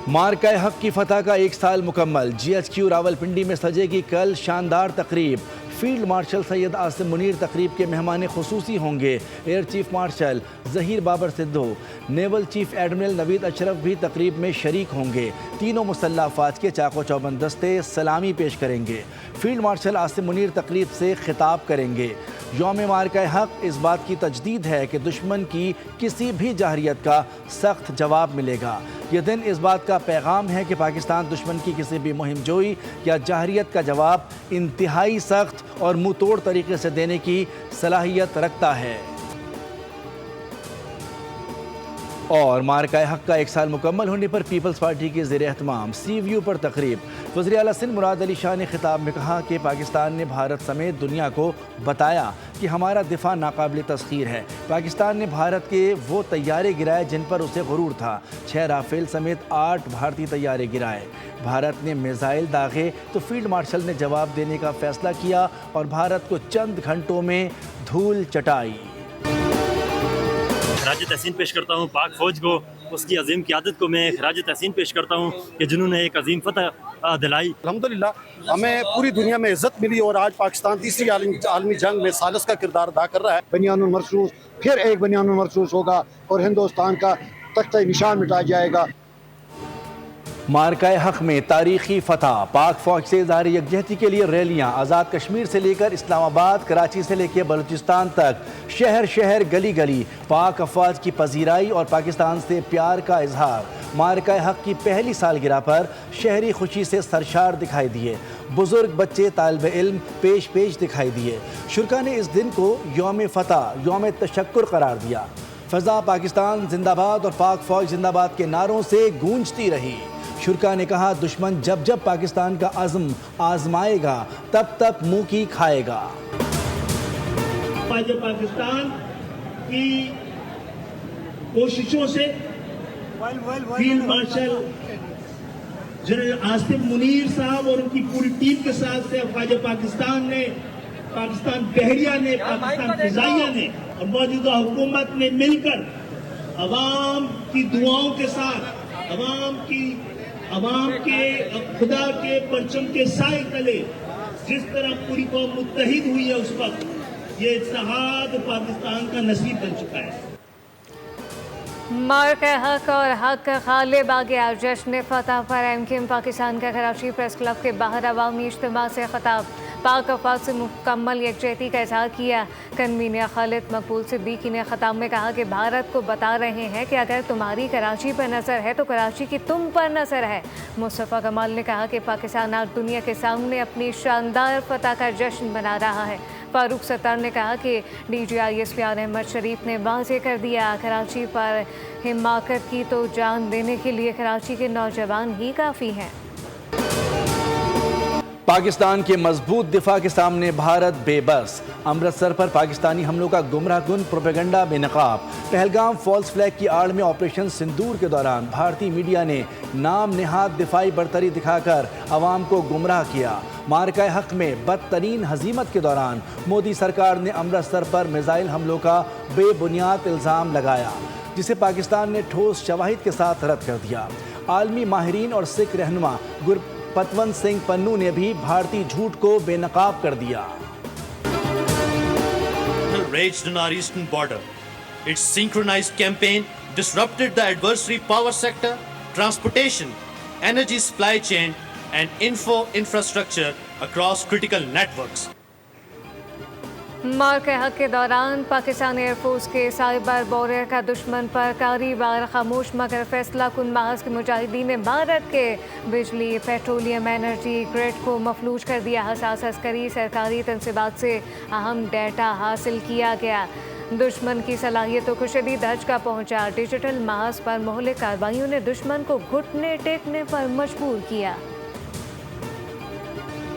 مارکہ حق کی فتح کا 1 سال مکمل۔ GHQ راولپنڈی میں سجے گی کل شاندار تقریب۔ فیلڈ مارشل سید عاصم منیر تقریب کے مہمان خصوصی ہوں گے۔ Air chief marshal Zaheer Babar Sidhu, naval chief admiral Naveed Ashraf بھی تقریب میں شریک ہوں گے۔ تینوں مسلح افواج کے چاق و چوبند دستے سلامی پیش کریں گے۔ فیلڈ مارشل عاصم منیر تقریب سے خطاب کریں گے۔ یوم مارکہ حق اس بات کی تجدید ہے کہ دشمن کی کسی بھی جارحیت کا سخت جواب ملے گا۔ یہ دن اس بات کا پیغام ہے کہ پاکستان دشمن کی کسی بھی مہم جوئی یا جارحیت کا جواب انتہائی سخت اور منہ توڑ طریقے سے دینے کی صلاحیت رکھتا ہے۔ اور مارکہ حق کا 1 سال مکمل ہونے پر پیپلز پارٹی کے زیر اہتمام سی ویو پر تقریب۔ وزیر اعلیٰ سندھ مراد علی شاہ نے خطاب میں کہا کہ پاکستان نے بھارت سمیت دنیا کو بتایا کہ ہمارا دفاع ناقابل تسخیر ہے۔ پاکستان نے بھارت کے وہ طیارے گرائے جن پر اسے غرور تھا۔ 6 رافیل سمیت 8 بھارتی طیارے گرائے۔ بھارت نے میزائل داغے تو فیلڈ مارشل نے جواب دینے کا فیصلہ کیا اور بھارت کو چند گھنٹوں میں دھول چٹائی۔ خراج تحسین پیش کرتا ہوں پاک فوج کو، اس کی عظیم قیادت کو میں خراج تحسین پیش کرتا ہوں کہ جنہوں نے ایک عظیم فتح دلائی۔ الحمدللہ ہمیں پوری دنیا میں عزت ملی اور آج پاکستان تیسری عالمی جنگ میں ثالث کا کردار ادا کر رہا ہے۔ بنیان المرصوص پھر ایک بنیان المرصوص ہوگا اور ہندوستان کا تختہ نشان مٹایا جائے گا۔ مارکہ حق میں تاریخی فتح، پاک فوج سے اظہار یکجہتی کے لیے ریلیاں۔ آزاد کشمیر سے لے کر اسلام آباد، کراچی سے لے کے بلوچستان تک، شہر شہر گلی گلی پاک افواج کی پذیرائی اور پاکستان سے پیار کا اظہار۔ مارکہ حق کی پہلی سالگرہ پر شہری خوشی سے سرشار دکھائی دیے۔ بزرگ، بچے، طالب علم پیش دکھائی دیے۔ شرکا نے اس دن کو یوم فتح، یوم تشکر قرار دیا۔ فضا پاکستان زندہ باد اور پاک فوج زندہ باد کے نعروں سے گونجتی رہی۔ شرکا نے کہا دشمن جب جب پاکستان کا عزم آزمائے گا تب تک منہ کی کھائے گا۔ پاکستان کی کوششوں سے field marshal general Asim Munir صاحب اور ان کی پوری ٹیم کے ساتھ سے افواج پاکستان نے، پاکستان بحریہ نے، پاکستان فضائیہ نے اور موجودہ حکومت نے مل کر عوام کی دعاؤں کے ساتھ، عوام کے خدا کے پرچم کے سائے تلے جس طرح پوری قوم متحد ہوئی ہے اس وقت یہ اتحاد پاکستان کا نصیب بن چکا ہے۔ مارکہ حق اور حق غالب آ گیا۔ جشن فتح پر MKM پاکستان کا کراچی پریس کلب کے باہر عوامی اجتماع سے خطاب۔ پاک افواج سے مکمل یکجہتی کا اظہار کیا۔ کنوینر خالد مقبول صدیقی نے خطاب میں کہا کہ بھارت کو بتا رہے ہیں کہ اگر تمہاری کراچی پر نظر ہے تو کراچی کی تم پر نظر ہے۔ مصطفیٰ کمال نے کہا کہ پاکستان آج دنیا کے سامنے اپنی شاندار فتح کا جشن منا رہا ہے۔ فاروق ستار نے کہا کہ DGI اسفیان احمد شریف نے واضح کر دیا کراچی پر حماقت کی تو جان دینے کے لیے کراچی کے نوجوان ہی کافی ہیں۔ پاکستان کے مضبوط دفاع کے سامنے بھارت بے بس۔ امرتسر پر پاکستانی حملوں کا گمراہ کن پروپیگنڈا بے نقاب۔ پہلگام فالس فلیگ کی آڑ میں آپریشن سندور کے دوران بھارتی میڈیا نے نام نہاد دفاعی برتری دکھا کر عوام کو گمراہ کیا۔ مارکہ حق میں بدترین ہزیمت کے دوران مودی سرکار نے امرتسر پر میزائل حملوں کا بے بنیاد الزام لگایا، جسے پاکستان نے ٹھوس شواہد کے ساتھ رد کر دیا۔ عالمی ماہرین اور سکھ رہنما پتونت سنگھ پنو نے بھی بھارتی جھوٹ کو بے نقاب کر دیا۔ Raged on our eastern border. Its synchronized campaign disrupted the adversary power sector, transportation, energy supply chain, and infrastructure across critical networks. مارکہ حق کے دوران پاکستان ایئر فورس کے سائبر واریر کا دشمن پر کاری وار خاموش مگر فیصلہ کن محاذ کے مجاہدین نے بھارت کے بجلی، پیٹرولیم، انرجی گرڈ کو مفلوج کر دیا۔ حساس عسکری سرکاری تنصیبات سے اہم ڈیٹا حاصل کیا گیا۔ دشمن کی صلاحیتوں کو شدید دھچکا پہنچا۔ ڈیجیٹل محاذ پر مہلک کارروائیوں نے دشمن کو گھٹنے ٹیکنے پر مجبور کیا۔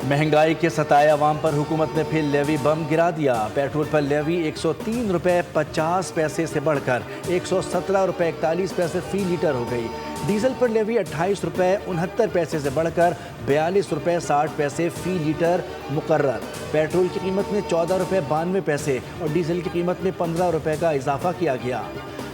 مہنگائی کے ستائے عوام پر حکومت نے پھر لیوی بم گرا دیا۔ پیٹرول پر لیوی 103 روپے 50 پیسے سے بڑھ کر 117 روپے 41 پیسے فی لیٹر ہو گئی۔ ڈیزل پر لیوی 28 روپے 69 پیسے سے بڑھ کر 42 روپے 60 پیسے فی لیٹر مقرر۔ پیٹرول کی قیمت میں 14 روپے 92 پیسے اور ڈیزل کی قیمت میں 15 روپے کا اضافہ کیا گیا۔